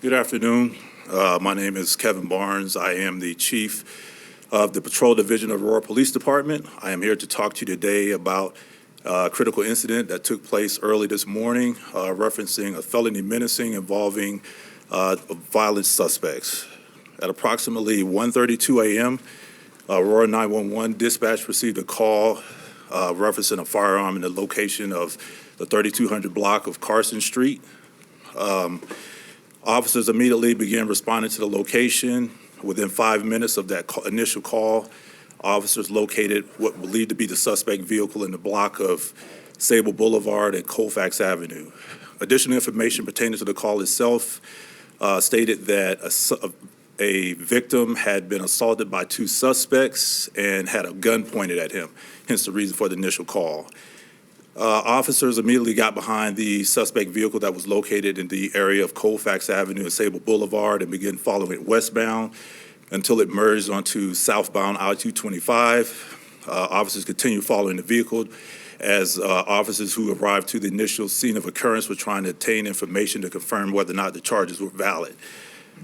Good afternoon. My name is Kevin Barnes. I am the Chief of the Patrol Division of Aurora Police Department. I am here to talk to you today about a critical incident that took place early this morning, referencing a felony menacing involving violent suspects. At approximately 1:32 a.m., Aurora 911 dispatch received a call referencing a firearm in the location of the 3200 block of Carson Street. Officers immediately began responding to the location. Within 5 minutes of that initial call, officers located what believed to be the suspect vehicle in the block of Sable Boulevard and Colfax Avenue. Additional information pertaining to the call itself stated that a victim had been assaulted by two suspects and had a gun pointed at him, hence the reason for the initial call. Officers immediately got behind the suspect vehicle that was located in the area of Colfax Avenue and Sable Boulevard and began following it westbound until it merged onto southbound I-225. Officers continued following the vehicle as officers who arrived to the initial scene of occurrence were trying to obtain information to confirm whether or not the charges were valid.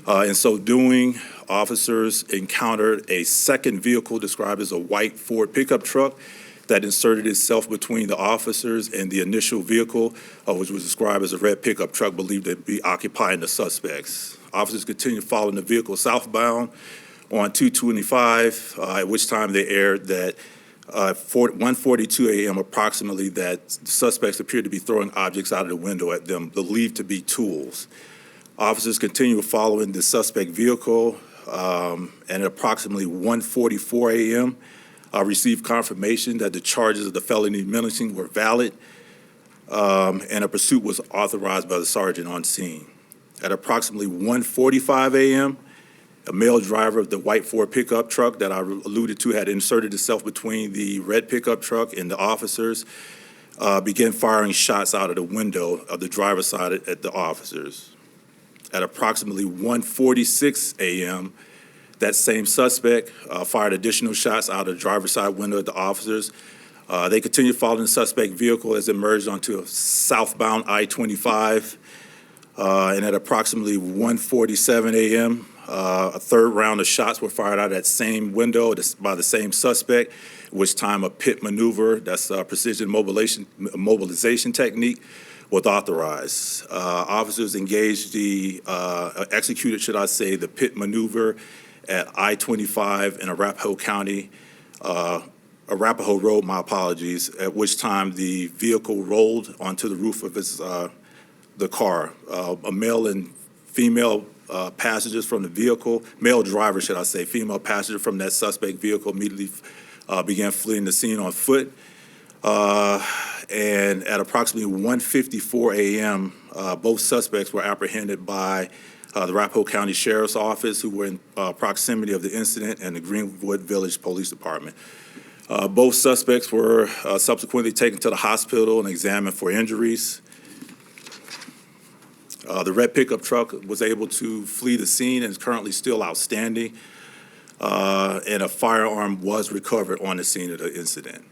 In so doing, officers encountered a second vehicle described as a white Ford pickup truck that inserted itself between the officers and the initial vehicle, which was described as a red pickup truck believed to be occupying the suspects. Officers continued following the vehicle southbound on 225, at which time they aired that 1:42 a.m. approximately that suspects appeared to be throwing objects out of the window at them, believed to be tools. Officers continued following the suspect vehicle, and at approximately 1:44 a.m., received confirmation that the charges of the felony menacing were valid, and a pursuit was authorized by the sergeant on scene. At approximately 1:45 a.m., a male driver of the white Ford pickup truck that I alluded to had inserted itself between the red pickup truck and the officers, began firing shots out of the window of the driver's side at the officers. At approximately 1:46 a.m., that same suspect fired additional shots out of the driver's side window at the officers. They continued following the suspect vehicle as it merged onto a southbound I-25. And at approximately 1:47 a.m., a third round of shots were fired out of that same window by the same suspect, at which time a pit maneuver, that's a precision mobilization technique, was authorized. Officers engaged executed, the pit maneuver at I-25 in Arapahoe County, Arapahoe Road, my apologies, at which time the vehicle rolled onto the roof of the car. A male and female passengers from the vehicle, male driver, female passenger from that suspect vehicle immediately began fleeing the scene on foot. And at approximately 1:54 a.m., both suspects were apprehended by the Arapahoe County Sheriff's Office, who were in proximity of the incident, and the Greenwood Village Police Department. Both suspects were subsequently taken to the hospital and examined for injuries. The red pickup truck was able to flee the scene and is currently still outstanding, and a firearm was recovered on the scene of the incident.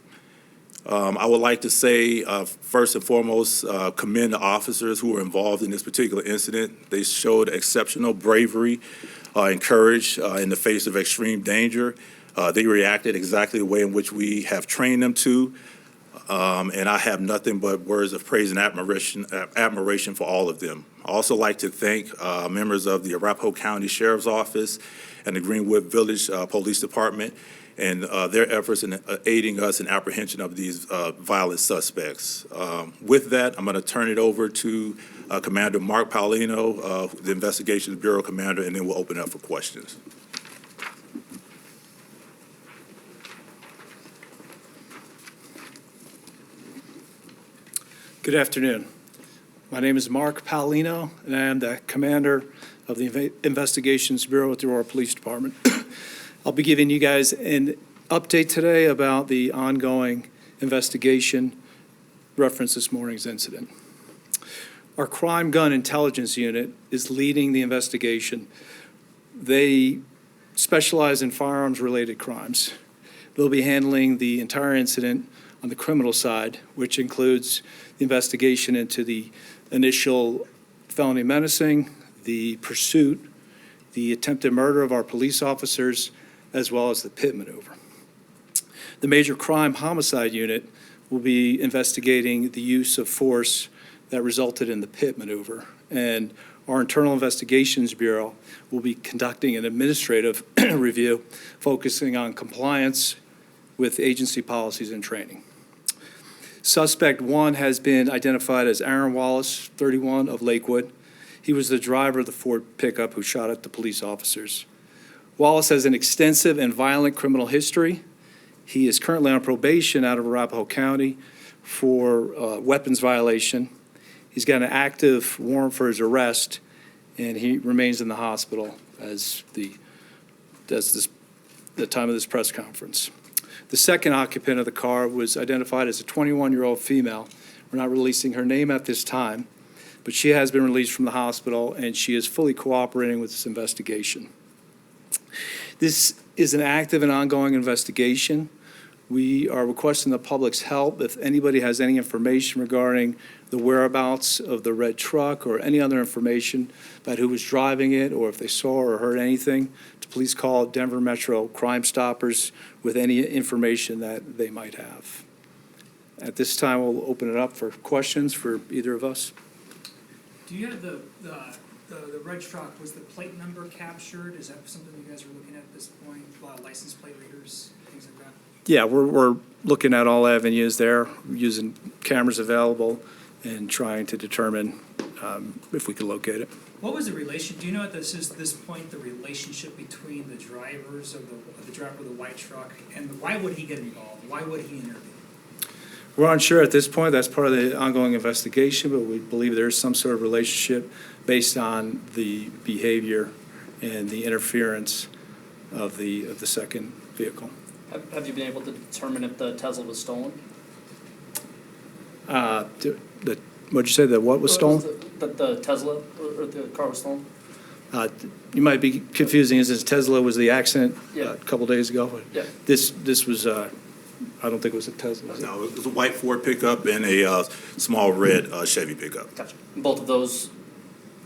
I would like to say, first and foremost, commend the officers who were involved in this particular incident. They showed exceptional bravery and courage in the face of extreme danger. They reacted exactly the way in which we have trained them to, and I have nothing but words of praise and admiration for all of them. I also like to thank members of the Arapahoe County Sheriff's Office and the Greenwood Village Police Department and their efforts in aiding us in apprehension of these violent suspects. With that, I'm going to turn it over to Commander Mark Paulino, the Investigations Bureau Commander, and then we'll open it up for questions. Good afternoon. My name is Mark Paulino, and I am the Commander of the Investigations Bureau at the Aurora Police Department. I'll be giving you guys an update today about the ongoing investigation referenced this morning's incident. Our Crime Gun Intelligence Unit is leading the investigation. They specialize in firearms-related crimes. They'll be handling the entire incident on the criminal side, which includes the investigation into the initial felony menacing, the pursuit, the attempted murder of our police officers, as well as the pit maneuver. The major crime homicide unit will be investigating the use of force that resulted in the pit maneuver. And our Internal Investigations Bureau will be conducting an administrative review focusing on compliance with agency policies and training. Suspect 1 has been identified as Aaron Wallace, 31, of Lakewood. He was the driver of the Ford pickup who shot at the police officers. Wallace has an extensive and violent criminal history. He is currently on probation out of Arapahoe County for weapons violation. He's got an active warrant for his arrest, and he remains in the hospital as the time of this press conference. The second occupant of the car was identified as a 21-year-old female. We're not releasing her name at this time, but she has been released from the hospital, and she is fully cooperating with this investigation. This is an active and ongoing investigation. We are requesting the public's help if anybody has any information regarding the whereabouts of the red truck or any other information about who was driving it, or if they saw or heard anything, to please call Denver Metro Crime Stoppers with any information that they might have. At this time, we'll open it up for questions for either of us. Do you have the red truck, was the plate number captured? Is that something you guys are looking at this point? License plate readers, things like that? Yeah, we're looking at all avenues there, using cameras available and trying to determine if we can locate it. What was the relation, do you know at this point, the relationship between the drivers of the driver of the white truck, and why would he get involved? Why would he intervene? We're unsure at this point. That's part of the ongoing investigation, but we believe there is some sort of relationship based on the behavior and the interference of the second vehicle. Have you been able to determine if the Tesla was stolen? What'd you say, that what was stolen? The Tesla or the car was stolen? You might be confusing, as Tesla was the accident Yeah. a couple days ago. Yeah. This was, I don't think it was a Tesla. Was it? No, it was a white Ford pickup and a small red Chevy pickup. Gotcha. Both of those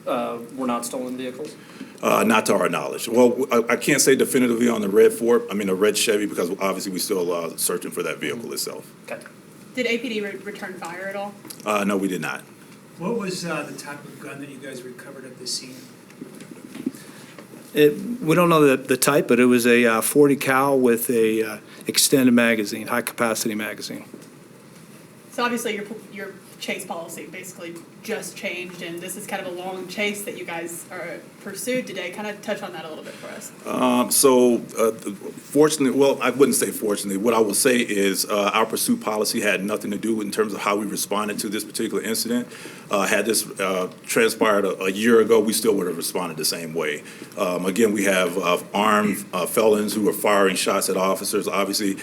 were not stolen vehicles? Not to our knowledge. Well, I can't say definitively on the the red Chevy, because obviously we're still searching for that vehicle itself. Okay. Did APD return fire at all? No, we did not. What was the type of gun that you guys recovered at the scene? We don't know the type, but it was a 40 cal with a extended magazine, high-capacity magazine. So obviously your chase policy basically just changed, and this is kind of a long chase that you guys are pursued today. Kind of touch on that a little bit for us. Fortunately, well, I wouldn't say fortunately. What I will say is our pursuit policy had nothing to do in terms of how we responded to this particular incident. Had this transpired a year ago, we still would have responded the same way. Again, we have armed felons who were firing shots at officers. Obviously,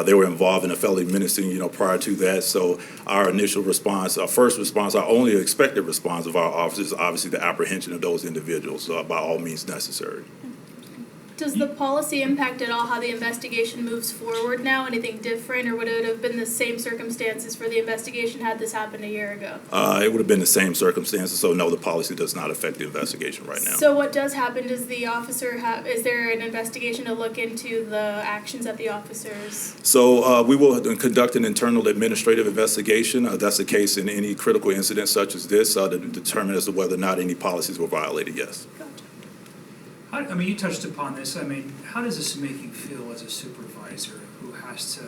they were involved in a felony menacing, prior to that. So our initial response, our first response, our only expected response of our officers is obviously the apprehension of those individuals by all means necessary. Does the policy impact at all how the investigation moves forward now? Anything different, or would it have been the same circumstances for the investigation had this happened a year ago? It would have been the same circumstances, so no, the policy does not affect the investigation right now. So what does happen? Does the officer have, is there an investigation to look into the actions of the officers? So we will conduct an internal administrative investigation. That's the case in any critical incident such as this to determine as to whether or not any policies were violated, yes. You touched upon this. How does this make you feel as a supervisor who has to,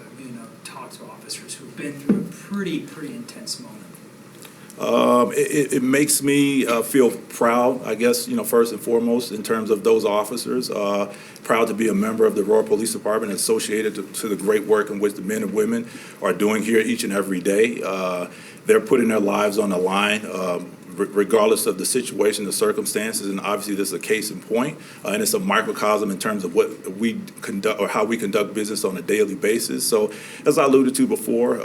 talk to officers who've been through a pretty intense moment? It makes me feel proud, I guess, first and foremost, in terms of those officers. Proud to be a member of the Aurora Police Department, associated to the great work in which the men and women are doing here each and every day. They're putting their lives on the line, regardless of the situation, the circumstances, and obviously this is a case in point, and it's a microcosm in terms of what we conduct or how we conduct business on a daily basis. So, as I alluded to before,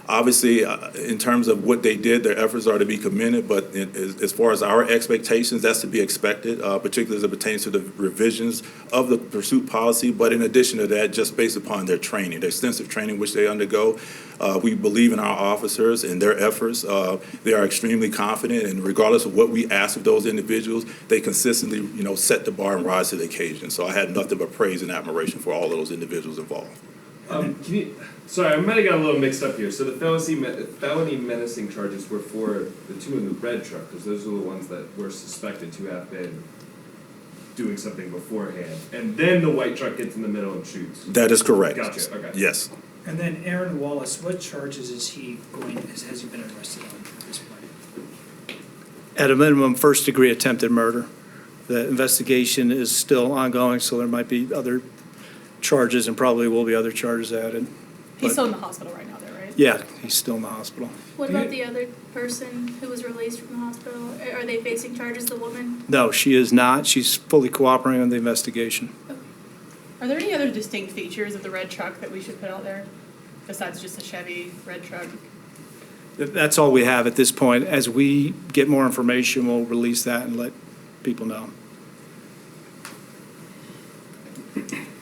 Obviously, in terms of what they did, their efforts are to be commended, but as far as our expectations, that's to be expected, particularly as it pertains to the revisions of the pursuit policy. But in addition to that, just based upon their training, their extensive training which they undergo, we believe in our officers and their efforts. They are extremely confident, and regardless of what we ask of those individuals, they consistently, set the bar and rise to the occasion. So I had nothing but praise and admiration for all of those individuals involved. Sorry, I might have got a little mixed up here. So the felony menacing charges were for the two in the red truck, because those are the ones that were suspected to have been doing something beforehand. And then the white truck gets in the middle and shoots. That is correct. Gotcha, okay. Yes. And then Aaron Wallace, what charges has he been arrested on at this point? At a minimum, first-degree attempted murder. The investigation is still ongoing, so there might be other charges and probably will be other charges added. He's But- still in the hospital right now, though, right? Yeah, he's still in the hospital. What about the other person who was released from the hospital? Are they facing charges, the woman? No, she is not. She's fully cooperating in the investigation. Are there any other distinct features of the red truck that we should put out there, besides just a Chevy red truck? That's all we have at this point. As we get more information, we'll release that and let people know.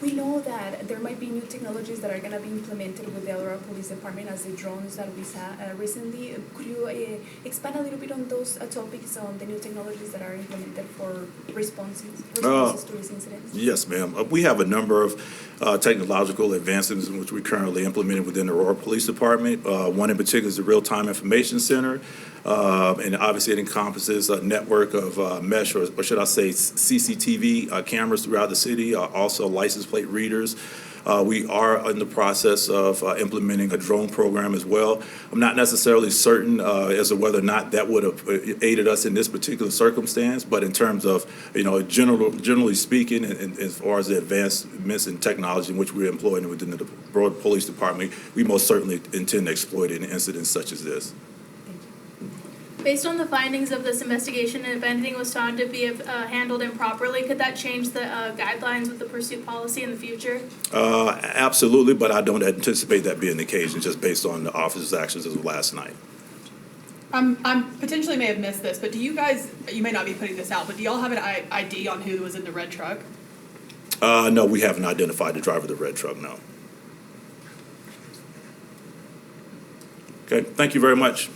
We know that there might be new technologies that are going to be implemented with the Aurora Police Department as the drones that we saw recently. Could you expand a little bit on those topics, on the new technologies that are implemented for responses to these incidents? Yes, ma'am. We have a number of technological advancements in which we currently implemented within the Aurora Police Department. One in particular is the Real-Time Information Center, and obviously it encompasses a network of mesh, or should I say CCTV cameras throughout the city, also license plate readers. We are in the process of implementing a drone program as well. I'm not necessarily certain as to whether or not that would have aided us in this particular circumstance, but in terms of, generally speaking, and as far as the advancements in technology in which we're employing within the Aurora Police Department, we most certainly intend to exploit it in incidents such as this. Based on the findings of this investigation, if anything was found to be handled improperly, could that change the guidelines with the pursuit policy in the future? Absolutely, but I don't anticipate that being the case, just based on the officer's actions as of last night. I'm potentially may have missed this, but do you guys, you may not be putting this out, but do y'all have an ID on who was in the red truck? No, we haven't identified the driver of the red truck, no. Okay, thank you very much.